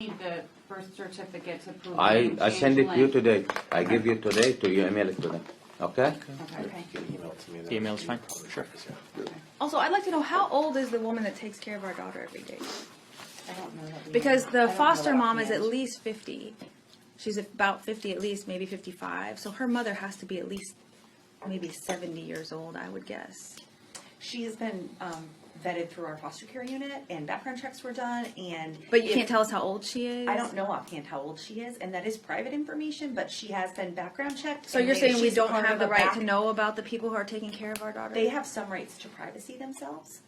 Need the birth certificate to prove. I send it to you today. I give you today to you, email it to them. Okay? Okay. You can email it to me. The email is fine. Sure. Also, I'd like to know, how old is the woman that takes care of our daughter every day? I don't know that we Because know. I the don't know foster that mom is at offhand. least 50. She's about 50 at least, maybe 55. So her mother has to be at least maybe 70 years old, I would guess. She has been vetted through our foster care unit, and background checks were done, and. But you if- can't tell us how old she is? I don't know offhand how old she is, and that is private information, but she has been background checked. So and you're saying we she's don't part have of the a right to know about the people who are taking care of our daughter? They have some rights to privacy themselves.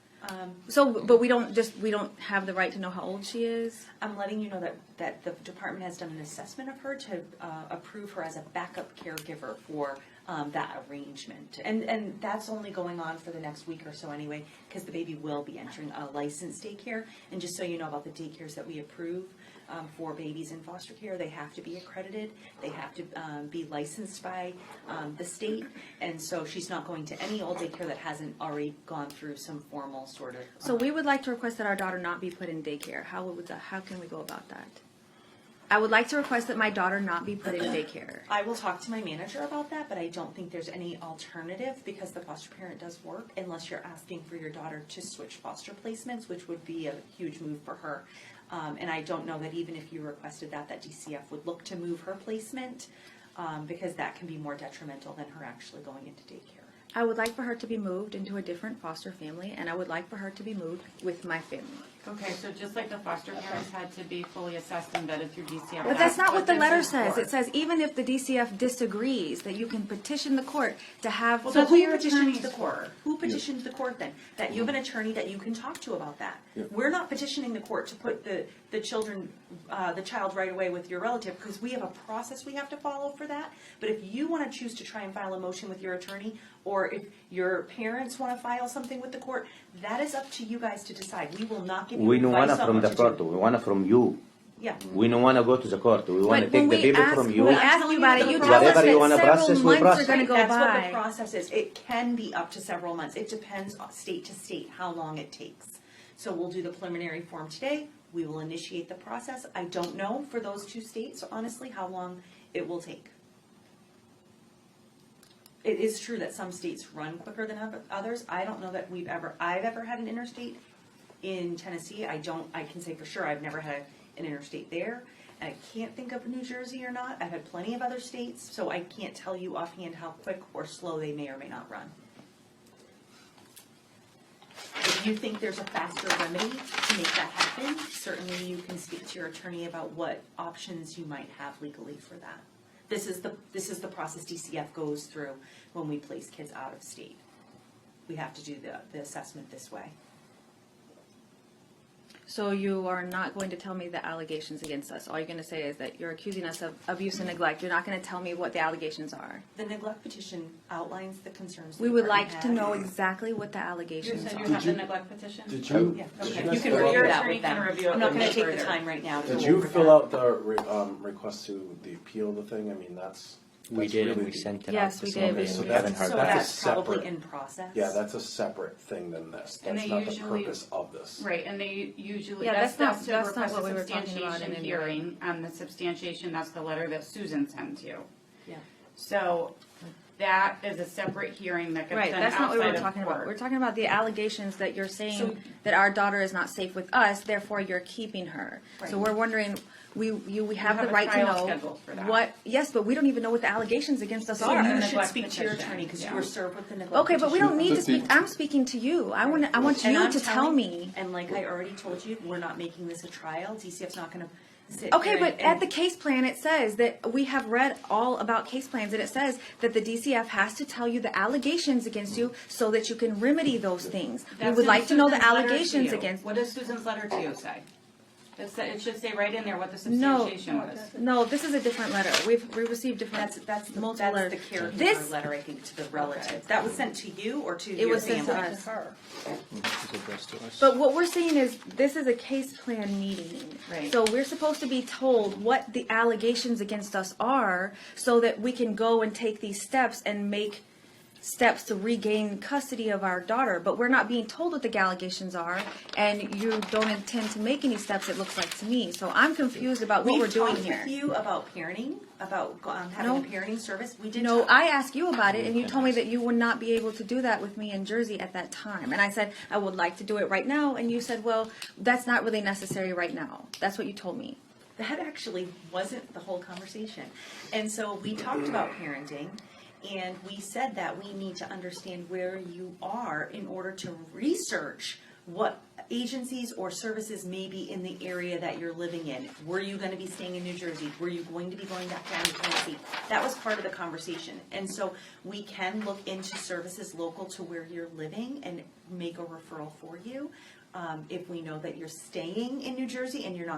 But we don't have the right to know how old she is? I'm letting you know that the department has done an assessment of her to approve her as a backup caregiver for that arrangement. And that's only going on for the next week or so anyway, because the baby will be entering a licensed daycare. And just so you know about the daycares that we approve for babies in foster care, they have to be accredited. They have to be licensed by the state. And so she's not going to any old daycare that hasn't already gone through some formal sort of. So we would like to request that our daughter not be put in daycare. How can we go about that? I would like to request that my daughter not be put in daycare. I will talk to my manager about that, but I don't think there's any alternative because the foster parent does work unless you're asking for your daughter to switch foster placements, which would be a huge move for her. And I don't know that even if you requested that DCF would look to move her placement because that can be more detrimental than her actually going into daycare. I would like for her to be moved into a different foster family, and I would like for her to be moved with my family. Okay, so just like the foster parents had to be fully assessed and vetted through DCF. But that's not what the this letter is says. for. It says even if the DCF disagrees, that you can petition the court to have. Well, So that's what who your petitioned attorney's the court? for. Who petitioned the court then? That you have an attorney that you can talk to about that. We're not petitioning the court to put the child right away with your relative because we have a process we have to follow for that. But if you want to choose to try and file a motion with your attorney, or if your parents want to file something with the court, that is up to you guys to decide. We will not give you We don't want advice it on from what the to court, do. we want it from you. Yeah. We don't want to go to the court. We want to But when take the we baby ask, from when you. we ask you about it, you tell us Whatever you wanna that process, several we'll months are process. going to go That's what by. the process is. It can be up to several months. It depends on state to state how long it takes. So we'll do the preliminary form today. We will initiate the process. I don't know for those two states, honestly, how long it will take. It is true that some states run quicker than others. I don't know that I've ever had an interstate in Tennessee. I can say for sure I've never had an interstate there. And I can't think of New Jersey or not. I've had plenty of other states, so I can't tell you offhand how quick or slow they may or may not run. If you think there's a faster remedy to make that happen, certainly you can speak to your attorney about what options you might have legally for that. This is the process DCF goes through when we place kids out of state. We have to do the assessment this way. So you are not going to tell me the allegations against us. All you're going to say is that you're accusing us of abuse and neglect. You're not going to tell me what the allegations are. The neglect petition outlines the concerns. We would like to know exactly what the You allegations said are. you have the neglect petition? Did you? Yeah, did okay. guys You can fill out review Your that attorney with can them. review it I'm not with going me to take the further. time right now to Did go you over fill that. out the request to the appeal the thing? I mean, that's We did, and really we sent it Yes, out. we to did. somebody, So and we that's- haven't heard So back. that's probably separate. in process. Yeah, that's a separate thing than this. And That's they not the usually- purpose of this. Right, and they usually, Yeah, that's that's to not request what a we were talking about in substantiation any way. hearing, and the substantiation, that's the letter that Susan sent you. Yeah. So that is a separate hearing that gets Right, done that's not what we outside were of talking about. We're court. talking about the allegations that you're saying So- that our daughter is not safe with us, therefore you're keeping her. So Right. we're wondering, we have the have a right to trial know scheduled for that. what, yes, but we don't even know what the allegations against us So are. you the should neglect speak to your petition, attorney because you yeah. were served with the neglect Okay, but we don't petition. need to speak, I'm speaking to you. I want And you I'm to tell telling- me. And like I already told you, we're not making this a trial. DCF's not going to sit Okay, here but and- at the case plan, it says that we have read all about case plans, and it says that the DCF has to tell you the allegations against you so that you can remedy those things. We That's would in like to know the Susan's letter to allegations you. against. What does Susan's letter to you say? It should say right in there what the No, substantiation was. no, this is a different letter. We received different, That's the multiple letters. caregiver This- letter, I think, to the relative. That was sent to you or to It your was sent to family? us. It's addressed to us. But what we're saying is, this is a case plan meeting. Right. So we're supposed to be told what the allegations against us are, so that we can go and take these steps and make steps to regain custody of our daughter, but we're not being told what the allegations are, and you don't intend to make any steps, it looks like to me. So I'm confused about what we're doing We've here. talked with you about parenting, about having No. a parenting service. We did No, talk- I asked you about it, and you told me that you would not be able to do that with me in Jersey at that time. And I said, I would like to do it right now, and you said, well, that's not really necessary right now. That's what you told me. That actually wasn't the whole conversation. And so we talked about parenting, and we said that we need to understand where you are in order to research what agencies or services may be in the area that you're living in. Were you going to be staying in New Jersey? Were you going to be going back down to Tennessee? That was part of the conversation. And so we can look into services local to where you're living and make a referral for you. If we know that you're staying in New Jersey and you're not